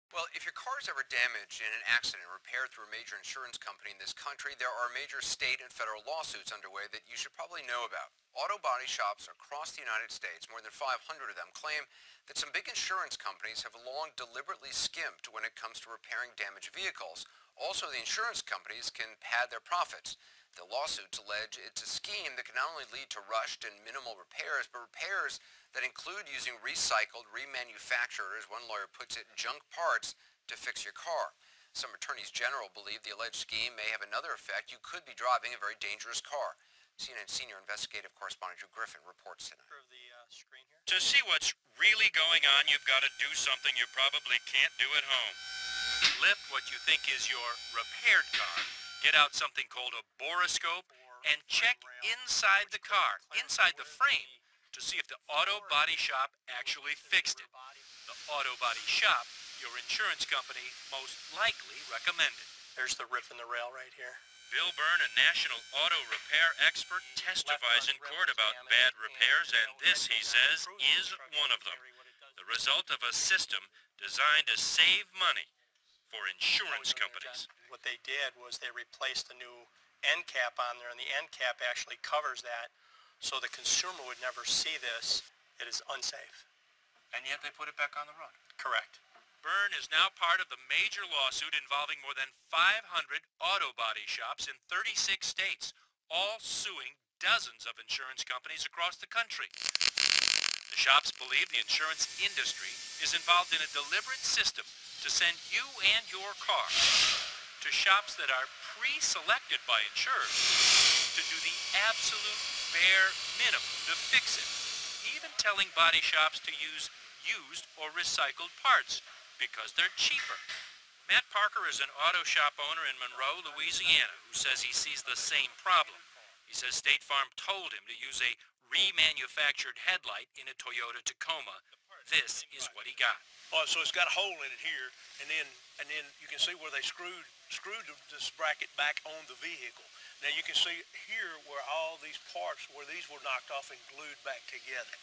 Well, if your car is ever damaged in an accident or repaired through a major insurance company in this country, there are major state and federal lawsuits underway that you should probably know about. Auto body shops across the United States, more than 500 of them, claim that some big insurance companies have long deliberately skimped when it comes to repairing damaged vehicles. Also, the insurance companies can pad their profits. The lawsuits allege it's a scheme that can not only lead to rushed and minimal repairs, but repairs that include using recycled, remanufactured, as one lawyer puts it, junk parts to fix your car. Some attorneys general believe the alleged scheme may have another effect. You could be driving a very dangerous car. CNN senior investigative correspondent Drew Griffin reports tonight. To see what's really going on, you've got to do something you probably can't do at home. Lift what you think is your repaired car, get out something called a borescope, and check inside the car, inside the frame, to see if the auto body shop actually fixed it. The auto body shop your insurance company most likely recommended. There's the riff in the rail right here. Bill Byrne, a national auto repair expert, testifies in court about bad repairs, and this, he says, is one of them. The result of a system designed to save money for insurance companies. What they did was they replaced the new end cap on there, and the end cap actually covers that, so the consumer would never see this. It is unsafe. And yet they put it back on the road. Correct. Byrne is now part of the major lawsuit involving more than 500 auto body shops in 36 states, all suing dozens of insurance companies across the country. The shops believe the insurance industry is involved in a deliberate system to send you and your car to shops that are pre-selected by insurers to do the absolute bare minimum to fix it, even telling body shops to use used or recycled parts because they're cheaper. Matt Parker is an auto shop owner in Monroe, Louisiana, who says he sees the same problem. He says State Farm told him to use a remanufactured headlight in a Toyota Tacoma. This is what he got. Oh, so it's got a hole in it here, and then you can see where they screwed this bracket back on the vehicle. Now you can see here where all these parts, where these were knocked off and glued back together.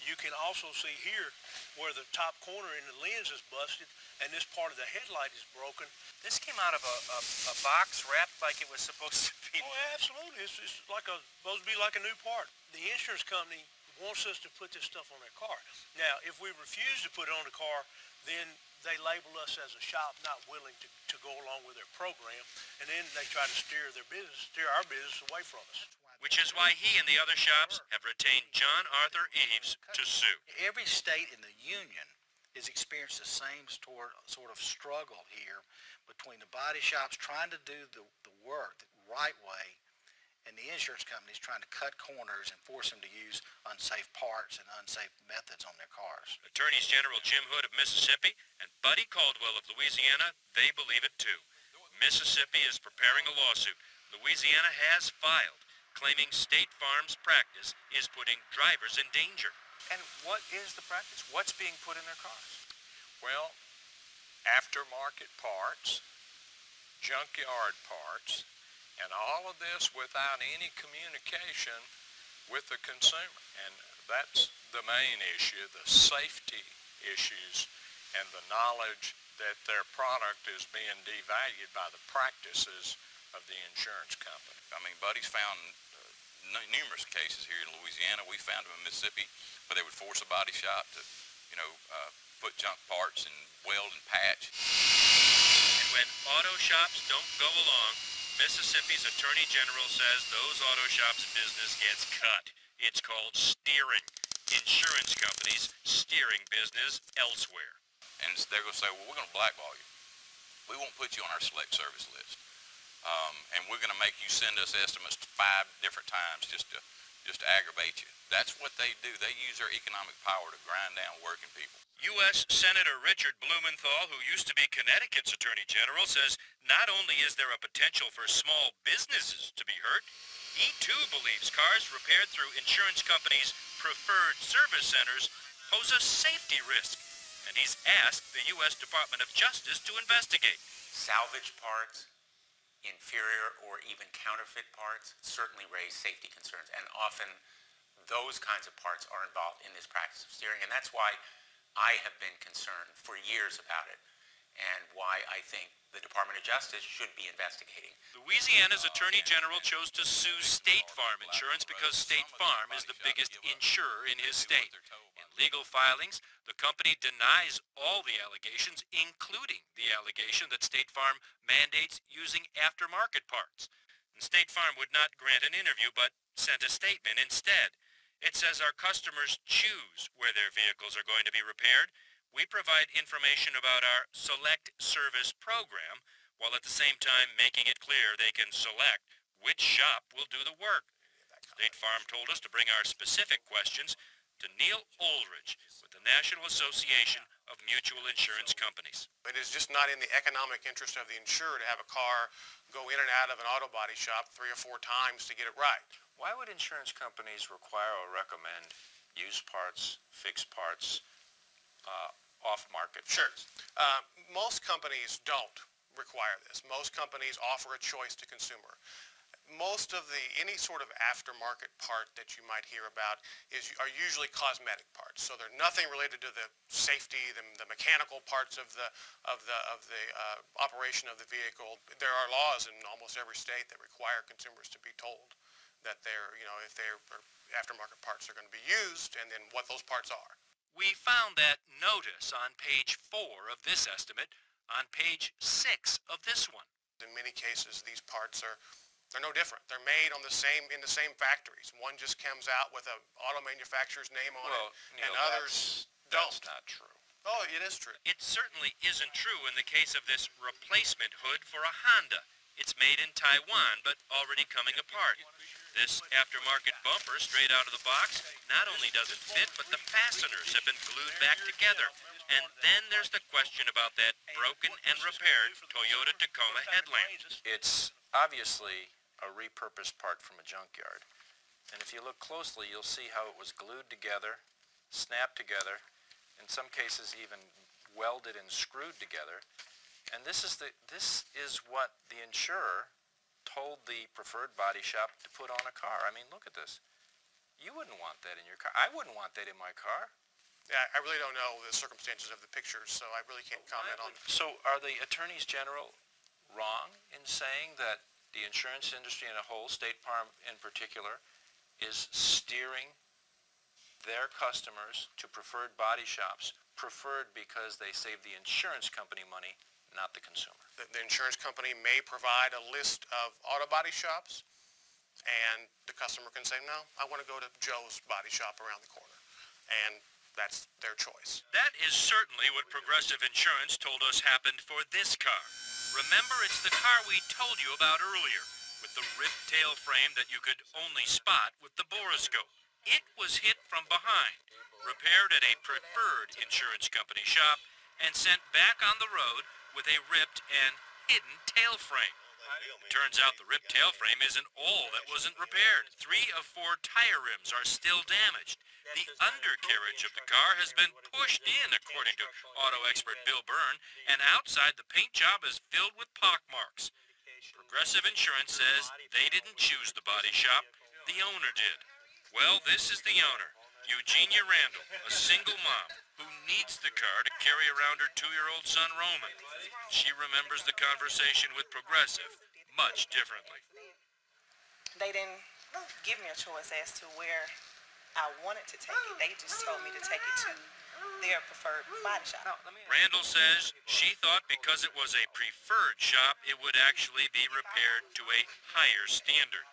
You can also see here where the top corner in the lens is busted and this part of the headlight is broken. This came out of a box wrapped like it was supposed to be. Oh, absolutely. It's like supposed to be like a new part. The insurance company wants us to put this stuff on their car. Now, if we refuse to put it on the car, then they label us as a shop not willing to go along with their program, and then they try to steer our business away from us. Which is why he and the other shops have retained John Arthur Eves to sue. Every state in the union has experienced the same sort of struggle here between the body shops trying to do the work the right way and the insurance companies trying to cut corners and force them to use unsafe parts and unsafe methods on their cars. Attorneys General Jim Hood of Mississippi and Buddy Caldwell of Louisiana, they believe it too. Mississippi is preparing a lawsuit. Louisiana has filed, claiming State Farm's practice is putting drivers in danger. And what is the practice? What's being put in their cars? Well, aftermarket parts, junkyard parts, and all of this without any communication with the consumer. And that's the main issue, the safety issues and the knowledge that their product is being devalued by the practices of the insurance company. I mean, Buddy's found numerous cases here in Louisiana. We found them in Mississippi where they would force a body shop to, put junk parts and weld and patch. And when auto shops don't go along, Mississippi's Attorney General says those auto shops' business gets cut. It's called steering. Insurance companies steering business elsewhere. And they're going to say, well, we're going to blackball you. We won't put you on our select service list. And we're going to make you send us estimates 5 different times just to aggravate you. That's what they do. They use their economic power to grind down working people. U.S. Senator Richard Blumenthal, who used to be Connecticut's Attorney General, says not only is there a potential for small businesses to be hurt, he too believes cars repaired through insurance companies' preferred service centers pose a safety risk. And he's asked the U.S. Department of Justice to investigate. Salvage parts, inferior or even counterfeit parts certainly raise safety concerns, and often those kinds of parts are involved in this practice of steering, and that's why I have been concerned for years about it. and why I think the Department of Justice should be investigating. Louisiana's Attorney General chose to sue State Farm Insurance because State Farm is the biggest insurer in his state. In legal filings, the company denies all the allegations, including the allegation that State Farm mandates using aftermarket parts. And State Farm would not grant an interview, but sent a statement instead. It says our customers choose where their vehicles are going to be repaired. We provide information about our Select Service program, while at the same time making it clear they can select which shop will do the work. State Farm told us to bring our specific questions to Neil Oldridge with the National Association of Mutual Insurance Companies. It is just not in the economic interest of the insurer to have a car go in and out of an auto body shop 3 or 4 times to get it right. Why would insurance companies require or recommend used parts, fixed parts, off-market? Sure. Most companies don't require this. Most companies offer a choice to consumer. Most of any sort of aftermarket part that you might hear about are usually cosmetic parts. So they're nothing related to the safety, the mechanical parts of the operation of the vehicle. There are laws in almost every state that require consumers to be told that if their aftermarket parts are going to be used, and then what those parts are. We found that notice on page 4 of this estimate, on page 6 of this one. In many cases, these parts they're no different. They're made in the same factories. One just comes out with an auto manufacturer's name on it, Neil, and others don't. That's not true. Oh, it is true. It certainly isn't true in the case of this replacement hood for a Honda. It's made in Taiwan, but already coming apart. This aftermarket bumper, straight out of the box, not only doesn't fit, but the fasteners have been glued back together. And then there's the question about that broken and repaired Toyota Tacoma headlamp. It's obviously a repurposed part from a junkyard. And if you look closely, you'll see how it was glued together, snapped together, in some cases even welded and screwed together. And this is what the insurer told the preferred body shop to put on a car. I mean, look at this. You wouldn't want that in your car. I wouldn't want that in my car. Yeah, I really don't know the circumstances of the pictures, so I really can't comment on it. So are the attorneys general wrong in saying that the insurance industry in a whole, State Farm in particular, is steering their customers to preferred body shops, preferred because they save the insurance company money, not the consumer? The insurance company may provide a list of auto body shops, and the customer can say, no, I want to go to Joe's body shop around the corner. And that's their choice. That is certainly what Progressive Insurance told us happened for this car. Remember, it's the car we told you about earlier, with the ripped tail frame that you could only spot with the borescope. It was hit from behind, repaired at a preferred insurance company shop, and sent back on the road with a ripped and hidden tail frame. Turns out the ripped tail frame isn't all that wasn't repaired. 3 of 4 tire rims are still damaged. The undercarriage of the car has been pushed in, according to auto expert Bill Byrne, and outside the paint job is filled with pock marks. Progressive Insurance says they didn't choose the body shop, the owner did. Well, this is the owner, Eugenia Randall, a single mom who needs the car to carry around her 2-year-old son Roman. She remembers the conversation with Progressive much differently. They didn't give me a choice as to where I wanted to take it. They just told me to take it to their preferred body shop. Randall says she thought because it was a preferred shop, it would actually be repaired to a higher standard.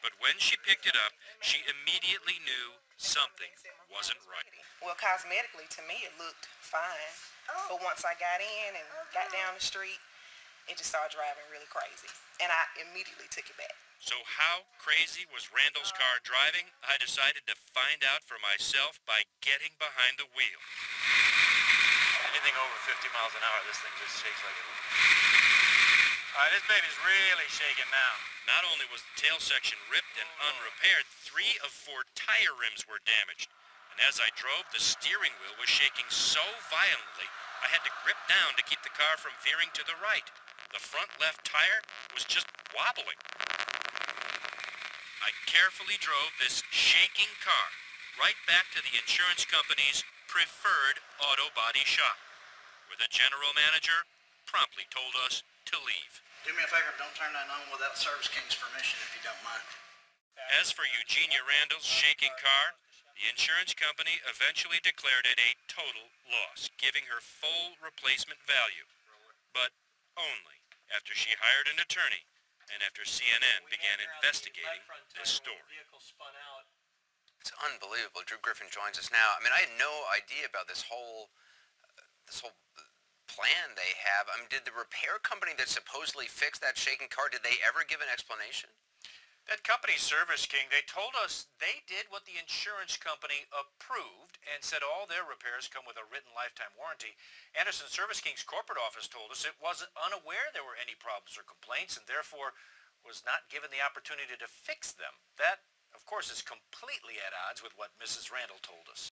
But when she picked it up, she immediately knew something wasn't right. Well, cosmetically, to me, it looked fine. But once I got in and got down the street, it just started driving really crazy. And I immediately took it back. So how crazy was Randall's car driving? I decided to find out for myself by getting behind the wheel. Anything over 50 miles an hour, this thing just shakes like it. All right, this baby's really shaking now. Not only was the tail section ripped and unrepaired, 3 of 4 tire rims were damaged. And as I drove, the steering wheel was shaking so violently, I had to grip down to keep the car from veering to the right. The front left tire was just wobbling. I carefully drove this shaking car right back to the insurance company's preferred auto body shop, where the general manager promptly told us to leave. Do me a favor, don't turn that on without Service King's permission if you don't mind. As for Eugenia Randall's shaking car, the insurance company eventually declared it a total loss, giving her full replacement value. But only after she hired an attorney and after CNN began investigating this story. It's unbelievable. Drew Griffin joins us now. I mean, I had no idea about this whole plan they have. I mean, did the repair company that supposedly fixed that shaking car, did they ever give an explanation? That company, Service King, they told us they did what the insurance company approved and said all their repairs come with a written lifetime warranty. Anderson Service King's corporate office told us it wasn't unaware there were any problems or complaints and therefore was not given the opportunity to fix them. That, of course, is completely at odds with what Mrs. Randall told us.